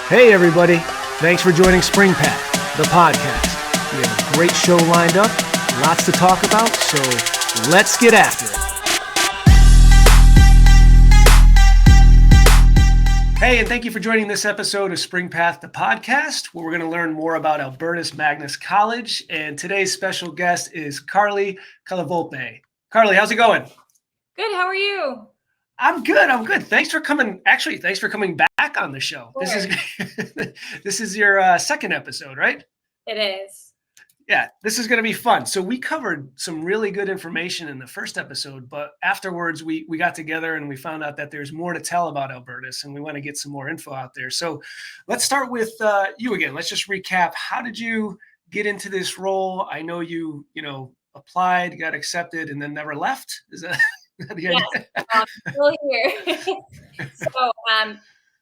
Hey everybody, thanks for joining Spring Path, the podcast. We have a great show lined up, lots to talk about, so let's get after it. Hey, and thank you for joining this episode of Spring Path, the podcast, where we're going to learn more about Albertus Magnus College. And today's special guest is Carly Calavolpe. Carly, how's it going? Good. How are you? I'm good. Thanks for coming. Actually, thanks for coming back on the show. This is your second episode, right? It is. Yeah, this is going to be fun. So we covered some really good information in the first episode, but afterwards we got together and we found out that there's more to tell about Albertus, and we want to get some more info out there. So let's start with you again. Let's just recap. How did you get into this role? I know you applied, got accepted, and then never left. Is that? Yes, I'm still here. So,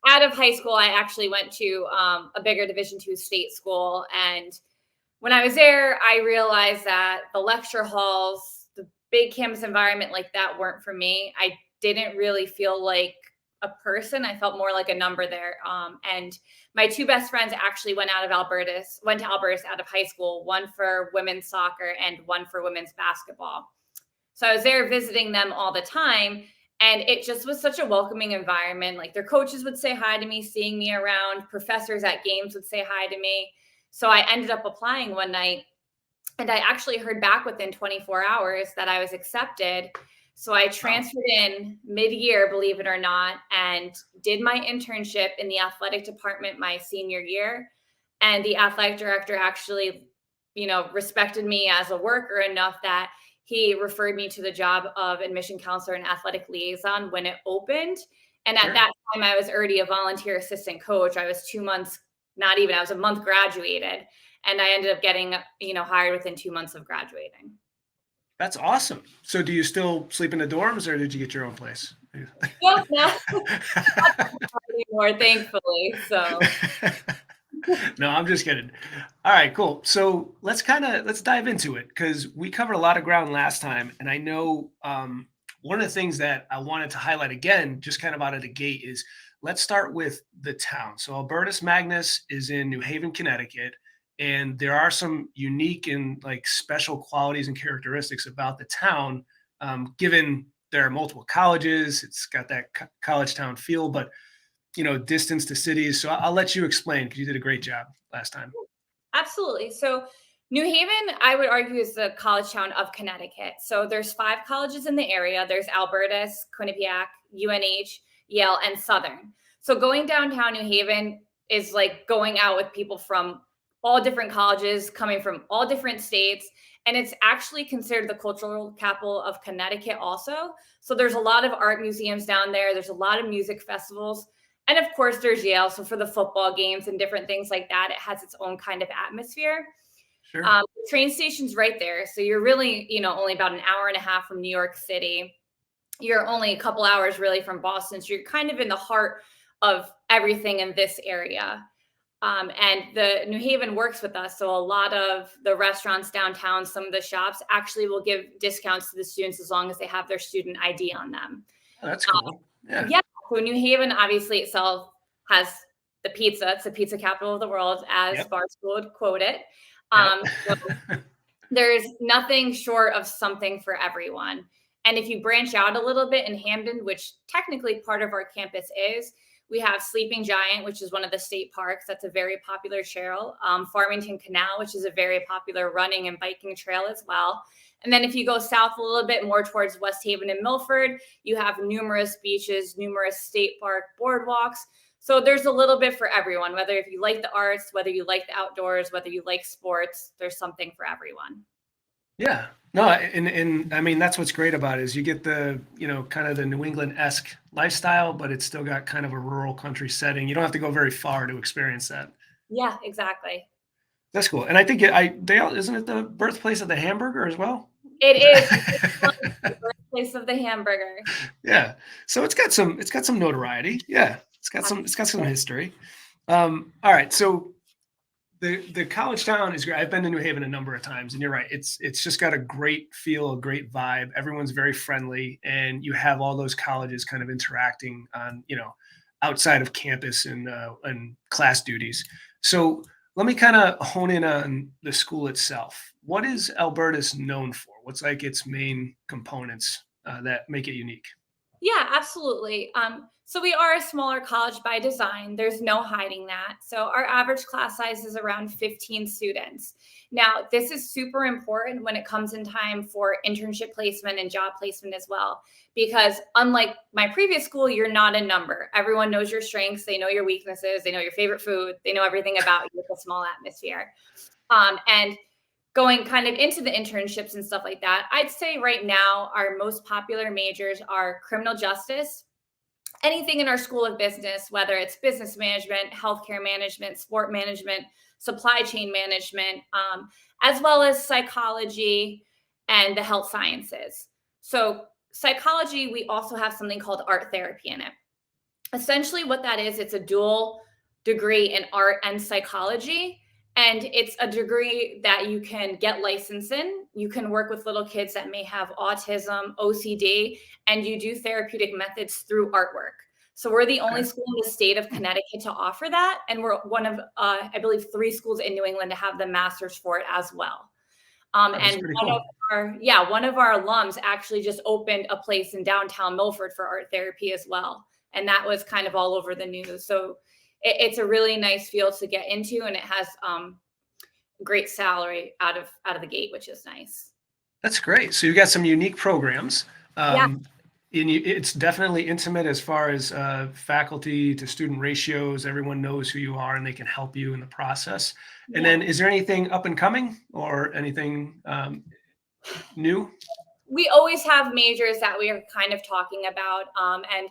out of high school, I actually went to a bigger Division II state school, and when I was there, I realized that the lecture halls, the big campus environment like that weren't for me. I didn't really feel like a person. I felt more like a number there. And my two best friends actually went to Albertus out of high school, one for women's soccer and one for women's basketball. So I was there visiting them all the time, and it just was such a welcoming environment. Like, their coaches would say hi to me, seeing me around. Professors at games would say hi to me. So I ended up applying one night, and I actually heard back within 24 hours that I was accepted. So I transferred in mid-year, believe it or not, and did my internship in the athletic department my senior year. And the athletic director actually, respected me as a worker enough that he referred me to the job of admission counselor and athletic liaison when it opened. And at that time, I was already a volunteer assistant coach. I was 2 months, I was a month graduated. And I ended up getting, hired within 2 months of graduating. That's awesome. So do you still sleep in the dorms, or did you get your own place? Well, no, not anymore, thankfully. So. No, I'm just kidding. All right, cool. So let's dive into it, because we covered a lot of ground last time. And I know one of the things that I wanted to highlight again, just kind of out of the gate, is let's start with the town. So Albertus Magnus is in New Haven, Connecticut, and there are some unique and special qualities and characteristics about the town, given there are multiple colleges. It's got that college town feel, but distance to cities. So I'll let you explain, because you did a great job last time. Absolutely. So New Haven, I would argue, is the college town of Connecticut. So there's 5 colleges in the area. There's Albertus, Quinnipiac, UNH, Yale, and Southern. So going downtown New Haven is like going out with people from all different colleges, coming from all different states. And it's actually considered the cultural capital of Connecticut also. So there's a lot of art museums down there. There's a lot of music festivals. And of course, there's Yale. So for the football games and different things like that, it has its own kind of atmosphere. Sure. The train station's right there. So you're really, only about an hour and a half from New York City. You're only a couple hours really from Boston. So you're kind of in the heart of everything in this area. And the New Haven works with us. So a lot of the restaurants downtown, some of the shops actually will give discounts to the students as long as they have their student ID on them. Oh, that's cool. Yeah. So New Haven obviously itself has the pizza. It's the pizza capital of the world, as Barstool would quote it. So there's nothing short of something for everyone. And if you branch out a little bit in Hamden, which technically part of our campus is, we have Sleeping Giant, which is one of the state parks. That's a very popular trail. Farmington Canal, which is a very popular running and biking trail as well. And then if you go south a little bit more towards West Haven and Milford, you have numerous beaches, numerous state park boardwalks. So there's a little bit for everyone, whether if you like the arts, whether you like the outdoors, whether you like sports, there's something for everyone. Yeah. No, and I mean, that's what's great about it, is you get the, kind of the New England-esque lifestyle, but it's still got kind of a rural country setting. You don't have to go very far to experience that. Yeah, exactly. That's cool. And I think isn't it the birthplace of the hamburger as well? It is the birthplace of the hamburger. Yeah. So it's got some notoriety. Yeah. It's got some history. All right. So the college town is great. I've been to New Haven a number of times, and you're right. It's just got a great feel, a great vibe. Everyone's very friendly, and you have all those colleges kind of interacting on, outside of campus and class duties. So let me kind of hone in on the school itself. What is Albertus known for? What's like its main components that make it unique? Yeah, absolutely. So we are a smaller college by design. There's no hiding that. So our average class size is around 15 students. Now, this is super important when it comes in time for internship placement and job placement as well, because unlike my previous school, you're not a number. Everyone knows your strengths, they know your weaknesses, they know your favorite food, they know everything about you with a small atmosphere. And going kind of into the internships and stuff like that, I'd say right now our most popular majors are criminal justice, anything in our school of business, whether it's business management, healthcare management, sport management, supply chain management, as well as psychology and the health sciences. So, psychology, we also have something called art therapy in it. Essentially, what that is, it's a dual degree in art and psychology. And it's a degree that you can get licensed in. You can work with little kids that may have autism, OCD, and you do therapeutic methods through artwork. So we're the only Okay. school in the state of Connecticut to offer that. And we're one of, I believe, 3 schools in New England to have the master's for it as well. Oh, that's And pretty one of cool. one of our alums actually just opened a place in downtown Milford for art therapy as well. And that was kind of all over the news. So it's a really nice field to get into, and it has great salary out of the gate, which is nice. That's great. So you've got some unique programs. Yeah, Um, it's definitely intimate as far as faculty to student ratios. Everyone knows who you are and they can help you in the process. And yeah. then, is there anything up and coming or anything new? We always have majors that we are kind of talking about. And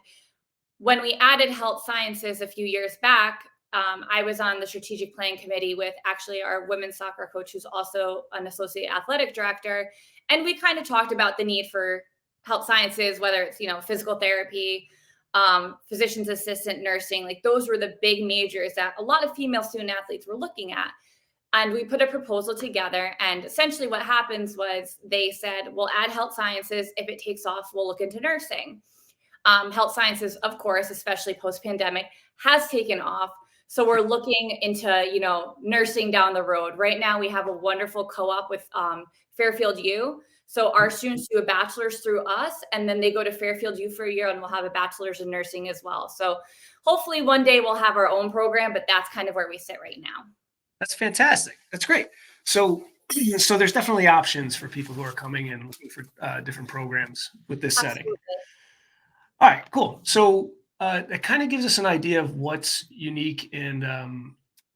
when we added health sciences a few years back, I was on the strategic planning committee with actually our women's soccer coach, who's also an associate athletic director. And we kind of talked about the need for health sciences, whether it's, physical therapy, physician's assistant, nursing, like those were the big majors that a lot of female student athletes were looking at. And we put a proposal together. And essentially what happens was they said, we'll add health sciences. If it takes off, we'll look into nursing. Health sciences, of course, especially post-pandemic, has taken off. So we're looking into, nursing down the road. Right now, we have a wonderful co-op with Fairfield U. So our students do a bachelor's through us, and then they go to Fairfield U for a year, and we'll have a bachelor's in nursing as well. So hopefully one day we'll have our own program, but that's kind of where we sit right now. That's fantastic. That's great. So, so there's definitely options for people who are coming and looking for different programs with this setting. Absolutely. All right, cool. So that kind of gives us an idea of what's unique and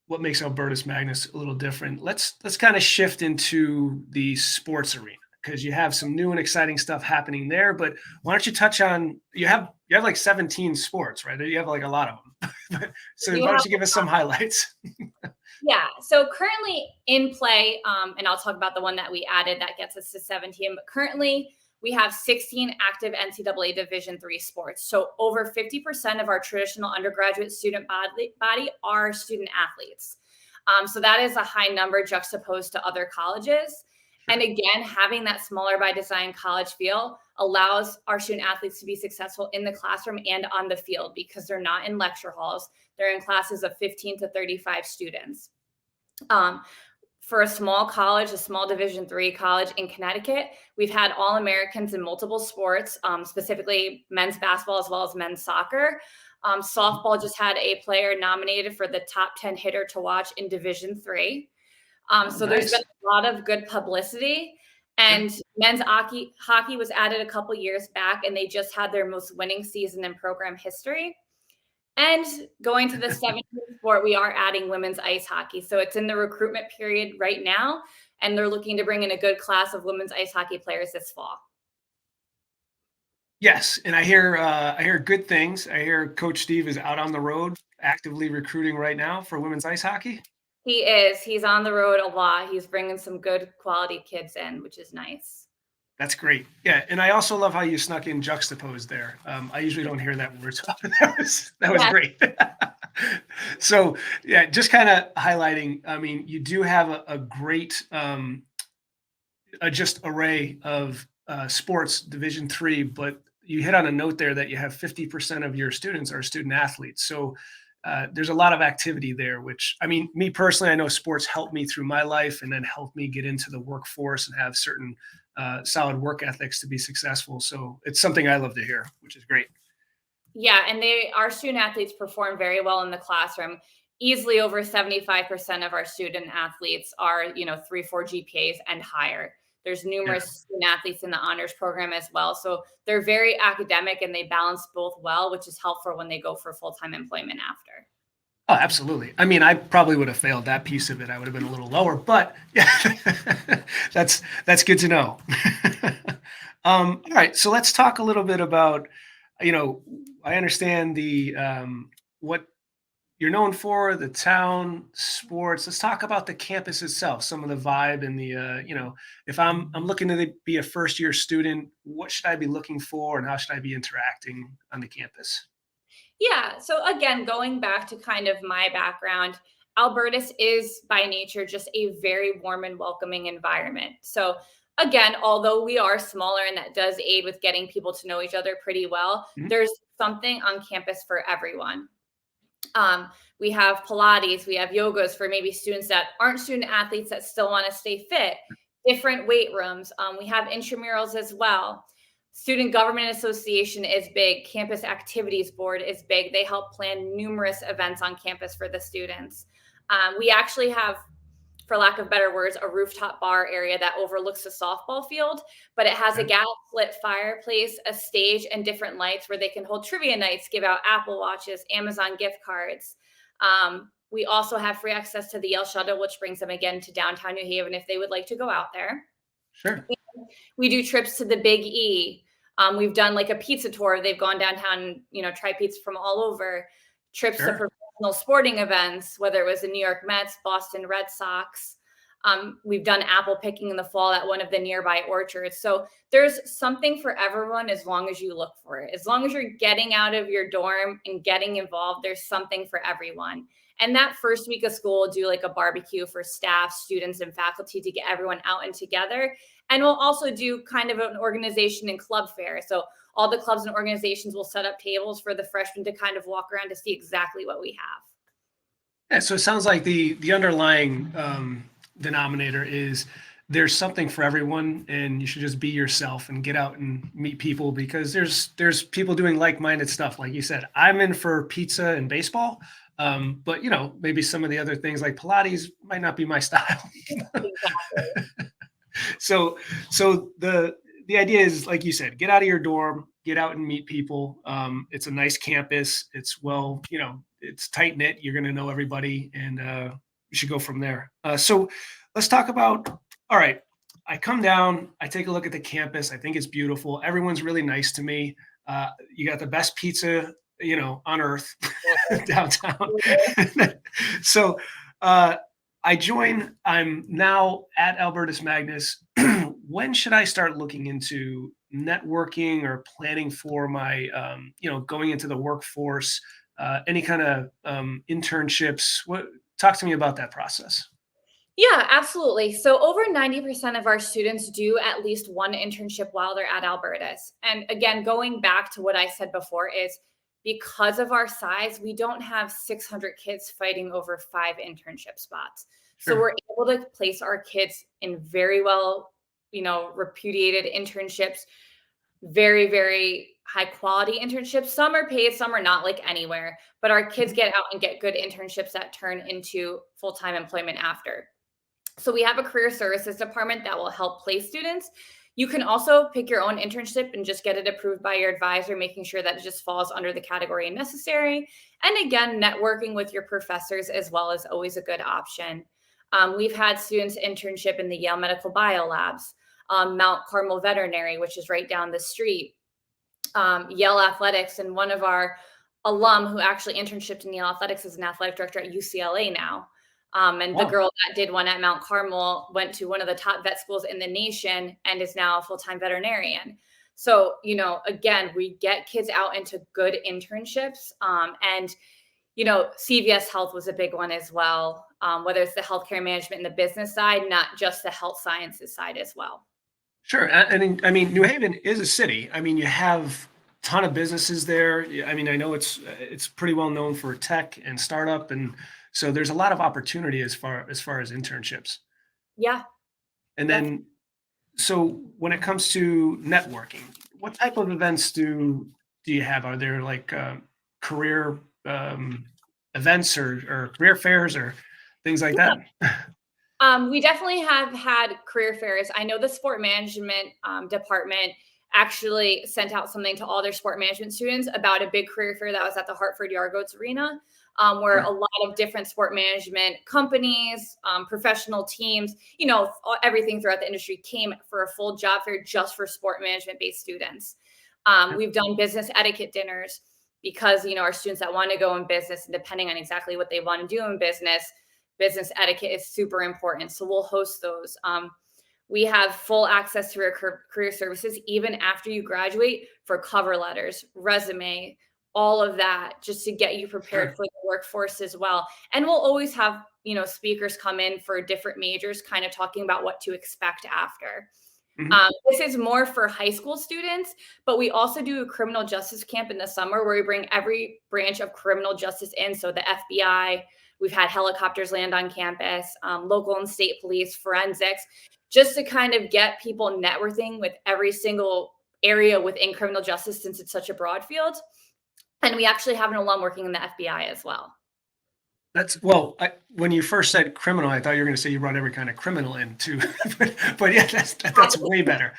what makes Albertus Magnus a little different. Let's kind of shift into the sports arena because you have some new and exciting stuff happening there. But why don't you touch on you have like 17 sports, right? You have like a lot of them. So You why have don't you give us some highlights? Yeah. So currently in play, and I'll talk about the one that we added that gets us to 17, but currently we have 16 active NCAA Division III sports. So over 50% of our traditional undergraduate student body are student athletes. So that is a high number juxtaposed to other colleges. And again, having that smaller by design college feel allows our student athletes to be successful in the classroom and on the field because they're not in lecture halls. They're in classes of 15 to 35 students. Um, for a small college, a small Division III college in Connecticut, we've had All-Americans in multiple sports, specifically men's basketball as well as men's soccer. Softball just had a player nominated for the top 10 hitter to watch in Division III. Oh, So there's been nice. a lot of good publicity. Yeah. And men's hockey was added a couple years back, and they just had their most winning season in program history. And going to the 17th sport, we are adding women's ice hockey. So it's in the recruitment period right now, and they're looking to bring in a good class of women's ice hockey players this fall. Yes, and I hear good things. I hear Coach Steve is out on the road actively recruiting right now for women's ice hockey. He is. He's on the road a lot. He's bringing some good quality kids in, which is nice. That's great. Yeah, and I also love how you snuck in juxtaposed there. I usually don't hear that word, so that was Yeah. great. So yeah, just kind of highlighting. I mean, you do have a great a just array of sports Division III, but you hit on a note there that you have 50% of your students are student athletes. So there's a lot of activity there, which, I mean, me personally, I know sports helped me through my life and then helped me get into the workforce and have certain solid work ethics to be successful. So it's something I love to hear, which is great. Yeah, and our student athletes perform very well in the classroom. Easily over 75% of our student athletes are, 3.4 GPAs and higher. There's Yeah. numerous student athletes in the honors program as well. So they're very academic and they balance both well, which is helpful when they go for full-time employment after. Oh, absolutely. I mean, I probably would have failed that piece of it. I would have been a little lower, but yeah, that's good to know. All right, so let's talk a little bit about, you know, I understand the what you're known for, the town, sports. Let's talk about the campus itself, some of the vibe and the, if I'm looking to be a first year student, what should I be looking for, and how should I be interacting on the campus? Yeah. So again, going back to kind of my background, Albertus is by nature just a very warm and welcoming environment. So again, although we are smaller and that does aid with getting people to know each other pretty well, Mhm. there's something on campus for everyone. Um, we have Pilates, we have yogas for maybe students that aren't student athletes that still want to stay fit, different weight rooms. We have intramurals as well. Student Government Association is big. Campus Activities Board is big. They help plan numerous events on campus for the students. We actually have, for lack of better words, a rooftop bar area that overlooks the softball field, but it has a Okay. gas lit fireplace, a stage, and different lights where they can hold trivia nights, give out Apple Watches, Amazon gift cards. We also have free access to the Yale Shuttle, which brings them again to downtown New Haven if they would like to go out there. Sure. We do trips to the Big E. We've done like a pizza tour. They've gone downtown, try pizza from all over. Trips to Sure. professional sporting events, whether it was the New York Mets, Boston Red Sox. We've done apple picking in the fall at one of the nearby orchards. So there's something for everyone as long as you look for it. As long as you're getting out of your dorm and getting involved, there's something for everyone. And that first week of school, we'll do like a barbecue for staff, students, and faculty to get everyone out and together. And we'll also do kind of an organization and club fair. So all the clubs and organizations will set up tables for the freshmen to kind of walk around to see exactly what we have. Yeah, so it sounds like the underlying denominator is there's something for everyone, and you should just be yourself and get out and meet people because there's people doing like-minded stuff. Like you said, I'm in for pizza and baseball, but maybe some of the other things like Pilates might not be my style. Exactly. So the idea is, like you said, get out of your dorm, get out and meet people. It's a nice campus. It's well, it's tight knit. You're going to know everybody, and you should go from there. So let's talk about. All right, I come down. I take a look at the campus. I think it's beautiful. Everyone's really nice to me. You got the best pizza, on earth downtown. So I join. I'm now at Albertus Magnus. When should I start looking into networking or planning for my, going into the workforce? Any kind of internships? What? Talk to me about that process. Yeah, absolutely. So over 90% of our students do at least one internship while they're at Albertus. And again, going back to what I said before is because of our size, we don't have 600 kids fighting over 5 internship spots. So Sure. we're able to place our kids in very well, repudiated internships, very, very high quality internships. Some are paid, some are not, like anywhere, but our kids get out and get good internships that turn into full-time employment after. So we have a career services department that will help place students. You can also pick your own internship and just get it approved by your advisor, making sure that it just falls under the category necessary. And again, networking with your professors as well is always a good option. We've had students internship in the Yale Medical Biolabs, Mount Carmel Veterinary, which is right down the street, Yale Athletics, and one of our alum who actually internshiped in Yale Athletics is an athletic director at UCLA now. And the Wow. girl that did one at Mount Carmel went to one of the top vet schools in the nation and is now a full-time veterinarian. So, again, we get kids out into good internships. And, CVS Health was a big one as well, whether it's the healthcare management and the business side, not just the health sciences side as well. Sure. I mean, New Haven is a city. I mean, you have ton of businesses there. I mean, I know it's pretty well known for tech and startup, and so there's a lot of opportunity as far as internships. Yeah, And that's then, so when it comes to networking, what type of events do you have? Are there like career events or career fairs or things like that? We definitely have had career fairs. I know the sport management department actually sent out something to all their sport management students about a big career fair that was at the Hartford Yard Goats Arena, where a lot of different sport management companies, professional teams, everything throughout the industry came for a full job fair just for sport management based students. We've done business etiquette dinners because our students that want to go in business, and depending on exactly what they want to do in business etiquette is super important. So we'll host those. We have full access to our career services even after you graduate for cover letters, resume, all of that, just to get you prepared Sure. for the workforce as well. And we'll always have, speakers come in for different majors, kind of talking about what to expect after. Mhm. This is more for high school students, but we also do a criminal justice camp in the summer where we bring every branch of criminal justice in. So the FBI, we've had helicopters land on campus, local and state police, forensics, just to kind of get people networking with every single area within criminal justice since it's such a broad field. And we actually have an alum working in the FBI as well. Well, when you first said criminal, I thought you were going to say you brought every kind of criminal in too, but yeah, that's way better.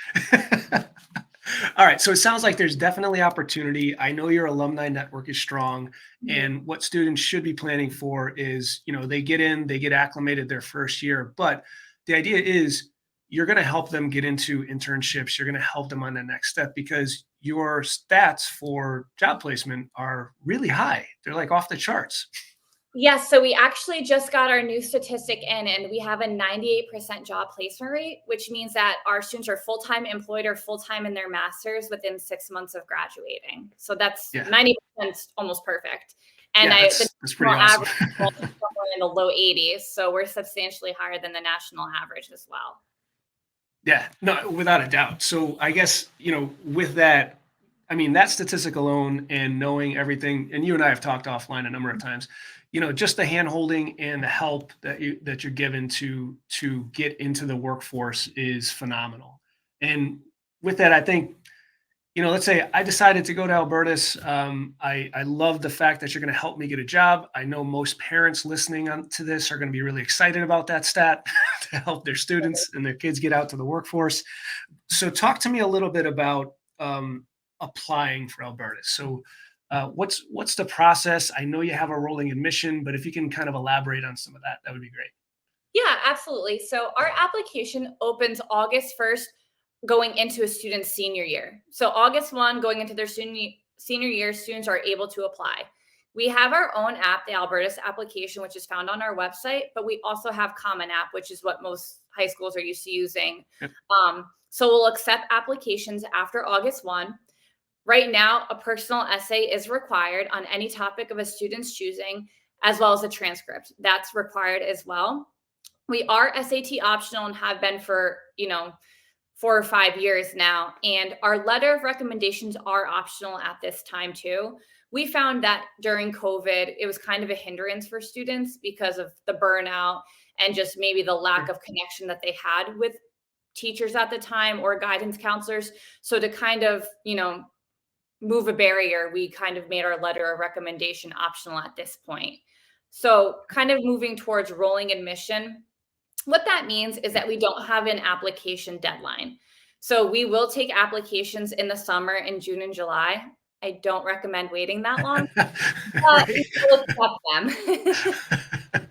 All right, so it sounds like there's definitely opportunity. I know your alumni network is strong, Mhm. and what students should be planning for is, they get in, they get acclimated their first year, but the idea is you're going to help them get into internships. You're going to help them on the next step because your stats for job placement are really high. They're like off the charts. Yes, so we actually just got our new statistic in, and we have a 98% job placement rate, which means that our students are full time employed or full time in their masters within 6 months of graduating. So that's Yeah, 90% almost perfect. And yeah, the that's pretty national awesome. average is also somewhere in the low 80s. So we're substantially higher than the national average as well. Yeah, no, without a doubt. So I guess, with that, I mean, that statistic alone and knowing everything, and you and I have talked offline a number of times, just the hand holding and the help that you're given to get into the workforce is phenomenal. And with that, I think, let's say I decided to go to Albertus. I love the fact that you're going to help me get a job. I know most parents listening to this are going to be really excited about that stat to help their students and their kids get out to the workforce. So, talk to me a little bit about applying for Albertus. So, what's the process? I know you have a rolling admission, but if you can kind of elaborate on some of that, that would be great. Yeah, absolutely. So our application opens August 1st going into a student's senior year. So August 1 going into their senior year, students are able to apply. We have our own app, the Albertus application, which is found on our website, but we also have Common App, which is what most high schools are used to using. Yep. So we'll accept applications after August 1. Right now, a personal essay is required on any topic of a student's choosing, as well as a transcript. That's required as well. We are SAT optional and have been for, 4 or 5 years now. And our letter of recommendations are optional at this time too. We found that during COVID, it was kind of a hindrance for students because of the burnout and just maybe the lack Sure. of connection that they had with teachers at the time or guidance counselors. So to kind of, move a barrier, we kind of made our letter of recommendation optional at this point. So kind of moving towards rolling admission, what that means is that we don't have an application deadline. So we will take applications in the summer in June and July. I don't recommend waiting that long, but we Right. will accept them.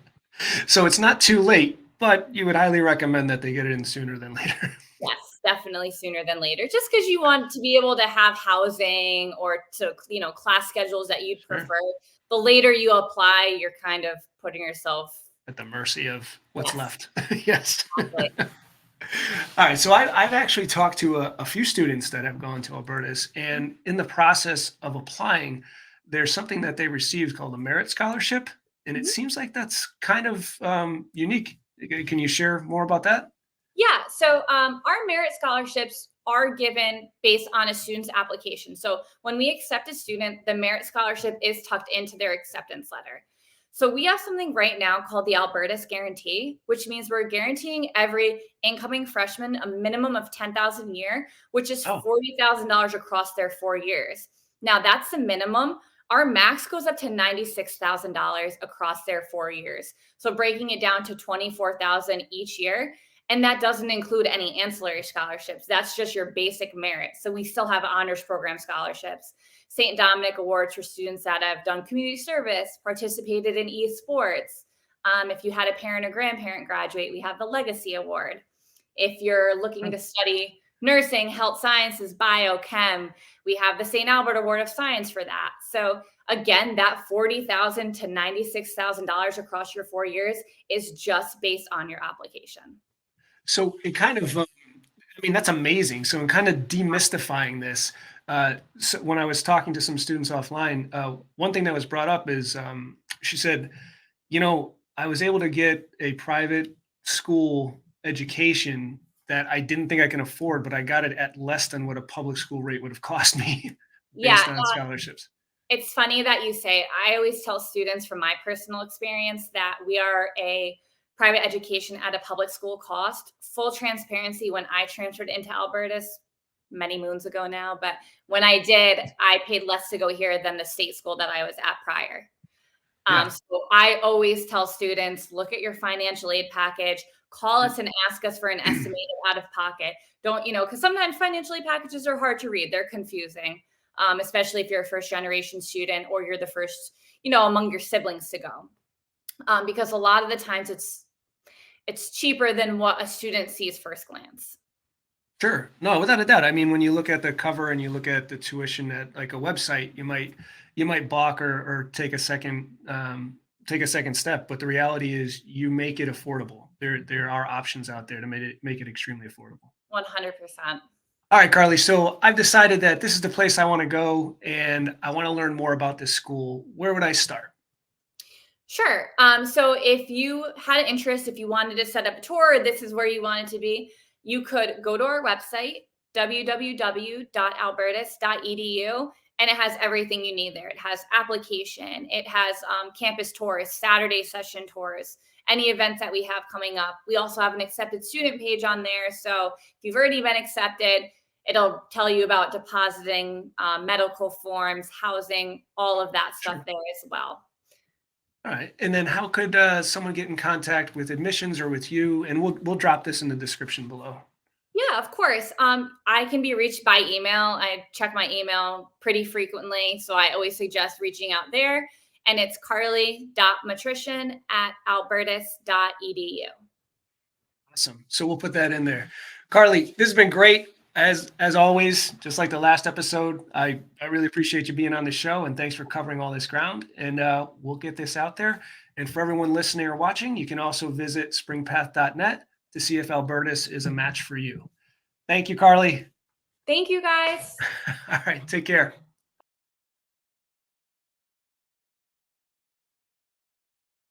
So it's not too late, but you would highly recommend that they get it in sooner than later. Yes, definitely sooner than later. Just because you want to be able to have housing or to, class schedules that you'd Sure. prefer. The later you apply, you're kind of putting yourself, At the mercy of what's yes, left. Yes. exactly. All right. So I've actually talked to a few students that have gone to Albertus, and in the process of applying, there's something that they received called a merit scholarship, and it Mhm. seems like that's kind of unique. Can you share more about that? Yeah. So our merit scholarships are given based on a student's application. So when we accept a student, the merit scholarship is tucked into their acceptance letter. So we have something right now called the Albertus Guarantee, which means we're guaranteeing every incoming freshman a minimum of $10,000 a year, which is Oh, $40,000 across their 4 years. Now that's the minimum. Our max goes up to $96,000 across their 4 years. So breaking it down to $24,000 each year, and that doesn't include any ancillary scholarships. That's just your basic merit. So we still have honors program scholarships, St. Dominic Awards for students that have done community service, participated in esports. If you had a parent or grandparent graduate, we have the Legacy Award. If you're looking to study nursing, health sciences, biochem, we have the St. Albert Award of Science for that. So again, that $40,000 to $96,000 across your 4 years is just based on your application. so it kind of, I mean, that's amazing. So in kind of demystifying this, so when I was talking to some students offline, one thing that was brought up is she said, I was able to get a private school education that I didn't think I can afford, but I got it at less than what a public school rate would have cost me Yeah, based on scholarships. it's funny that you say. I always tell students from my personal experience that we are a private education at a public school cost. Full transparency, when I transferred into Albertus many moons ago now, but when I did, I paid less to go here than the state school that I was at prior. Yeah, So I always tell students, look at your financial aid package, call us and ask us for an estimated out of pocket. Don't, because sometimes financial aid packages are hard to read. They're confusing, especially if you're a first generation student or you're the first, among your siblings to go. Because a lot of the times it's cheaper than what a student sees first glance. sure. No, without a doubt. I mean, when you look at the cover and you look at the tuition at like a website, you might balk or take a second step. But the reality is, you make it affordable. There are options out there to make it extremely affordable. 100%. All right, Carly. So I've decided that this is the place I want to go, and I want to learn more about this school. Where would I start? Sure. So if you had an interest, if you wanted to set up a tour, this is where you wanted to be, you could go to our website, www.albertus.edu, and it has everything you need there. It has application, it has campus tours, Saturday session tours, any events that we have coming up. We also have an accepted student page on there. So if you've already been accepted, it'll tell you about depositing, medical forms, housing, all of that stuff Sure. there as well. All right. And then how could someone get in contact with admissions or with you? And we'll drop this in the description below. Yeah, of course. I can be reached by email. I check my email pretty frequently, so I always suggest reaching out there. And it's carly.matrician@albertus.edu. Awesome. So we'll put that in there. Carly, this has been great. As always, just like the last episode, I really appreciate you being on the show, and thanks for covering all this ground. And we'll get this out there. And for everyone listening or watching, you can also visit springpath.net to see if Albertus is a match for you. Thank you, Carly. Thank you, guys. All right, take care.